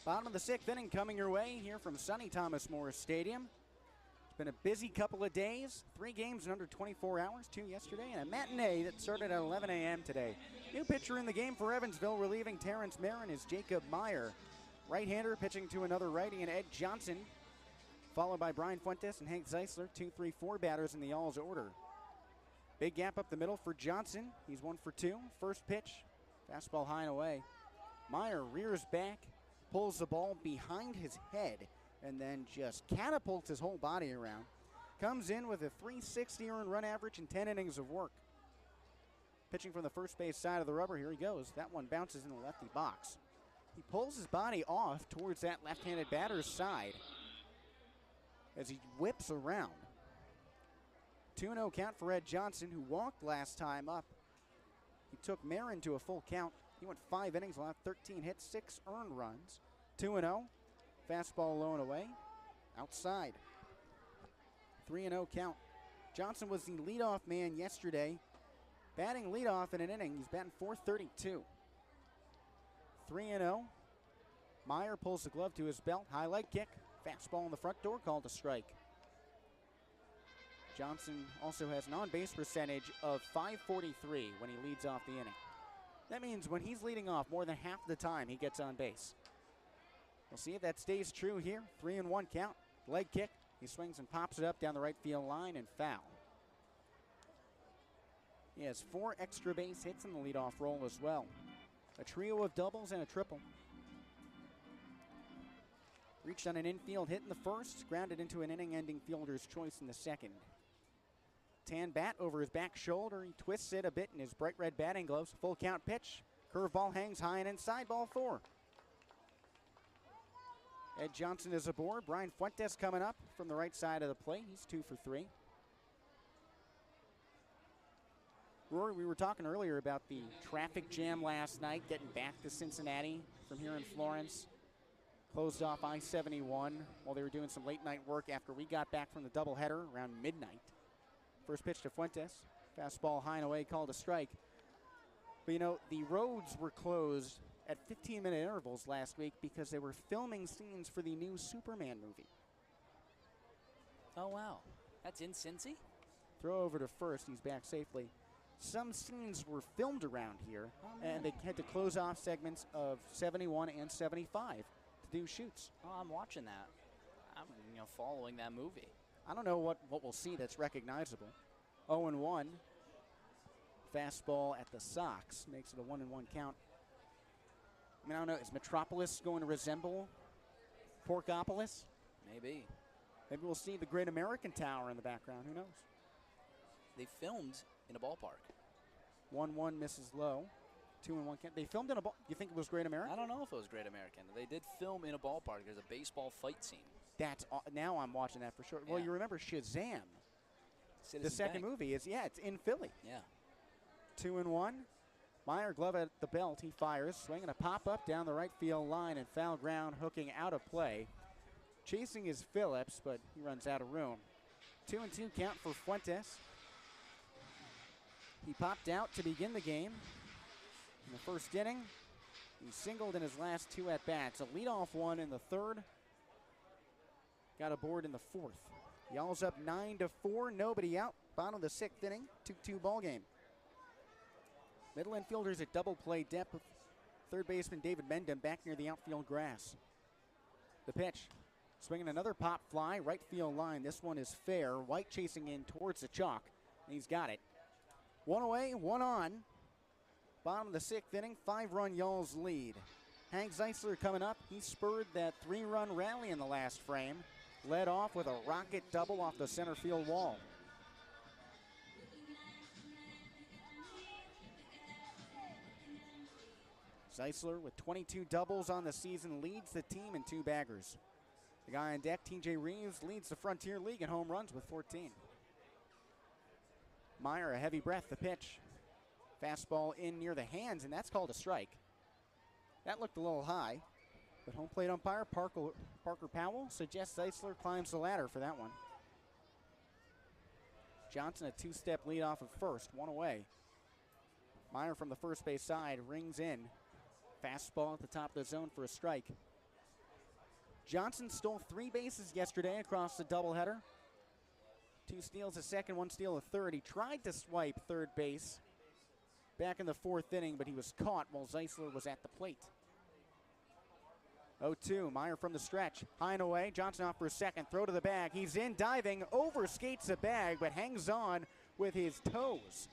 Bottom of the sixth inning coming your way here from sunny Thomas More Stadium. It's been a busy couple of days. 3 games in under 24 hours, 2 yesterday, and a matinee that started at 11 a.m. today. New pitcher in the game for Evansville, relieving Terrence Marin, is Jacob Meyer. Right-hander pitching to another righty, and Ed Johnson, followed by Brian Fuentes and Hank Zeisler, 2, 3, 4 batters in the All's order. Big gap up the middle for Johnson. He's 1 for 2. First pitch, fastball high and away. Meyer rears back, pulls the ball behind his head, and then just catapults his whole body around. Comes in with a .360 earned run average and 10 innings of work. Pitching from the first base side of the rubber, here he goes. That one bounces in the lefty box. He pulls his body off towards that left-handed batter's side as he whips around. 2-0 count for Ed Johnson, who walked last time up. He took Marin to a full count. He went 5 innings, allowed 13 hits, 6 earned runs. 2-0. Fastball low and away. Outside. 3-0 count. Johnson was the leadoff man yesterday. Batting leadoff in an inning. He's batting .432. 3-0. Meyer pulls the glove to his belt. High leg kick. Fastball in the front door, called a strike. Johnson also has an on-base percentage of .543 when he leads off the inning. That means when he's leading off, more than half the time he gets on base. We'll see if that stays true here. 3-1 count. Leg kick. He swings and pops it up down the right field line and foul. He has 4 extra base hits in the leadoff role as well. A trio of doubles and a triple. Reached on an infield hit in the first, grounded into an inning-ending fielder's choice in the second. Tan bat over his back shoulder. He twists it a bit in his bright red batting gloves. Full count pitch. Curveball hangs high and inside, ball 4. Ed Johnson is aboard. Brian Fuentes coming up from the right side of the plate. He's 2 for 3. Rory, we were talking earlier about the traffic jam last night, getting back to Cincinnati from here in Florence. Closed off I-71 while they were doing some late night work after we got back from the doubleheader around midnight. First pitch to Fuentes. Fastball high and away, called a strike. But, you know, the roads were closed at 15-minute intervals last week because they were filming scenes for the new Superman movie. Oh, wow. That's in Cincy? Throw over to first. He's back safely. Some scenes were filmed around here, and they had to close off segments of 71 and 75 to do shoots. Oh, I'm watching that. I'm following that movie. I don't know what we'll see that's recognizable. 0-1. Fastball at the Sox makes it a 1-1 count. I mean, I don't know. Is Metropolis going to resemble Porkopolis? Maybe. Maybe we'll see the Great American Tower in the background. Who knows? They filmed in a ballpark. 1-1 misses low. 2-1 count. They filmed in a ball. You think it was Great American? I don't know if it was Great American. They did film in a ballpark. There's a baseball fight scene. Now I'm watching that for sure. Yeah. Well, you remember Shazam. Citizen the second Bank. movie is, it's in Philly. Yeah. 2-1. Meyer, glove at the belt. He fires. Swinging a pop-up down the right field line and foul ground, hooking out of play. Chasing is Phillips, but he runs out of room. 2-2 count for Fuentes. He popped out to begin the game. In the first inning, he singled in his last 2 at-bats. A leadoff one in the third. Got aboard in the fourth. Y'all's up 9-4. Nobody out. Bottom of the 6th inning. 2-2 ball game. Middle infielders at double play depth with third baseman David Mendham back near the outfield grass. The pitch. Swinging another pop fly. Right field line. This one is fair. White chasing in towards the chalk. And he's got it. 1 away, 1 on. Bottom of the 6th inning. 5-run Y'all's lead. Hank Zeisler coming up. He spurred that 3-run rally in the last frame. Led off with a rocket double off the center field wall. Zeisler with 22 doubles on the season leads the team in 2 baggers. The guy on deck, TJ Reeves, leads the Frontier League in home runs with 14. Meyer, a heavy breath, the pitch. Fastball in near the hands, and that's called a strike. That looked a little high, but home plate umpire Parker Powell suggests Zeisler climbs the ladder for that one. Johnson a 2-step lead off of first, 1 away. Meyer from the first base side rings in. Fastball at the top of the zone for a strike. Johnson stole 3 bases yesterday across the doubleheader. 2 steals a second, 1 steal a third. He tried to swipe third base back in the 4th inning, but he was caught while Zeisler was at the plate. 0-2, Meyer from the stretch. High and away, Johnson off for a second. Throw to the bag. He's in, diving, overskates the bag, but hangs on with his toes.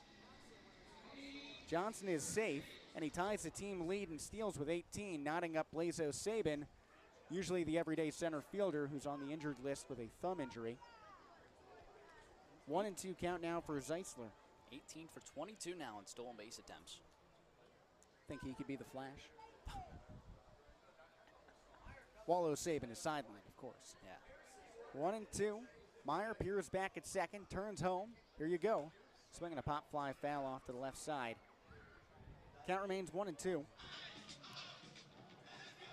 Johnson is safe, and he ties the team lead in steals with 18, knotting up Blazo Sabin, usually the everyday center fielder who's on the injured list with a thumb injury. 1-2 count now for Zeisler. 18 for 22 now in stolen base attempts. Think he could be the Flash? Wallow Sabin is sidelined, of course. Yeah. 1-2. Meyer peers back at second, turns home. Here you go. Swinging a pop fly foul off to the left side. Count remains 1-2.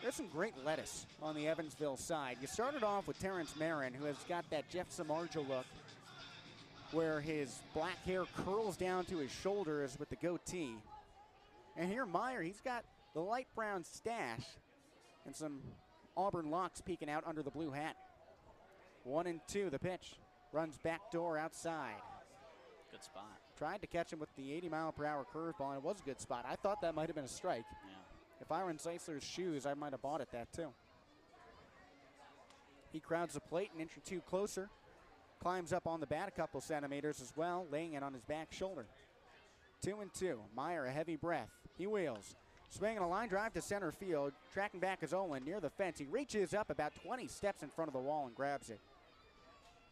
There's some great lettuce on the Evansville side. You started off with Terrence Marin, who has got that Jeff Samardzija look, where his black hair curls down to his shoulders with the goatee. And here Meyer, he's got the light brown stash and some auburn locks peeking out under the blue hat. 1-2, the pitch. Runs back door outside. Good spot. Tried to catch him with the 80-mile-per-hour curveball, and it was a good spot. I thought that might have been a strike. Yeah. If I were in Zeisler's shoes, I might have bought it that too. He crowds the plate an inch or two closer. Climbs up on the bat a couple centimeters as well, laying it on his back shoulder. 2-2. Meyer, a heavy breath. He wheels. Swinging a line drive to center field. Tracking back is Olin near the fence. He reaches up about 20 steps in front of the wall and grabs it.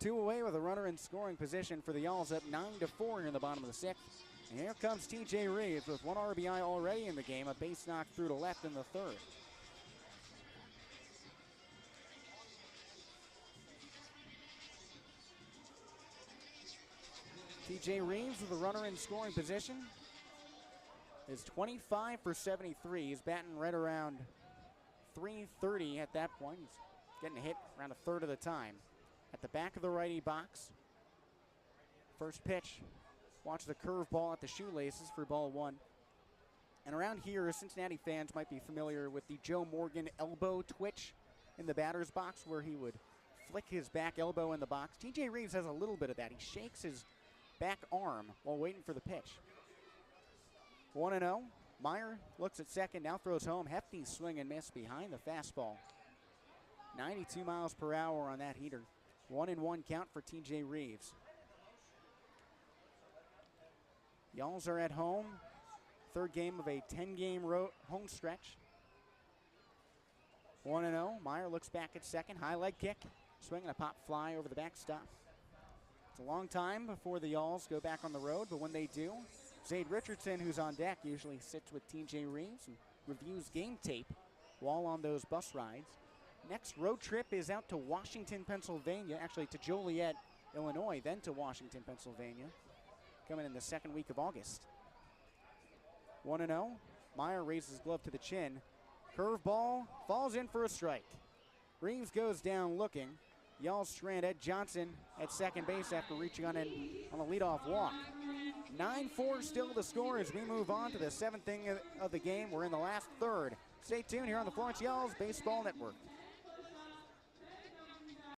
2 away with a runner in scoring position for the Y'alls, up 9-4 here in the bottom of the 6th. And here comes T.J. Reeves with 1 RBI already in the game. A base knock through to left in the 3rd. T.J. Reeves with a runner in scoring position is 25 for 73. He's batting right around .330 at that point. He's getting hit around a third of the time. At the back of the righty box. First pitch. Watch the curveball at the shoelaces for ball 1. And around here, Cincinnati fans might be familiar with the Joe Morgan elbow twitch in the batter's box, where he would flick his back elbow in the box. T.J. Reeves has a little bit of that. He shakes his back arm while waiting for the pitch. 1-0. Meyer looks at second, now throws home. Hefty swing and miss behind the fastball. 92 miles per hour on that heater. 1-1 count for T.J. Reeves. Y'alls are at home. 3rd game of a 10-game home stretch. 1-0. Meyer looks back at second. High leg kick. Swinging a pop fly over the backstop. It's a long time before the Y'alls go back on the road, but when they do, Zade Richardson, who's on deck, usually sits with T.J. Reeves and reviews game tape while on those bus rides. Next road trip is out to Washington, Pennsylvania, actually to Joliet, Illinois, then to Washington, Pennsylvania, coming in the 2nd week of August. 1-0. Meyer raises his glove to the chin. Curveball falls in for a strike. Reeves goes down looking. Y'alls strand Ed Johnson at second base after reaching on a leadoff walk. 9-4 still the score as we move on to the 7th inning of the game. We're in the last third. Stay tuned here on the Florence Y'alls Baseball Network.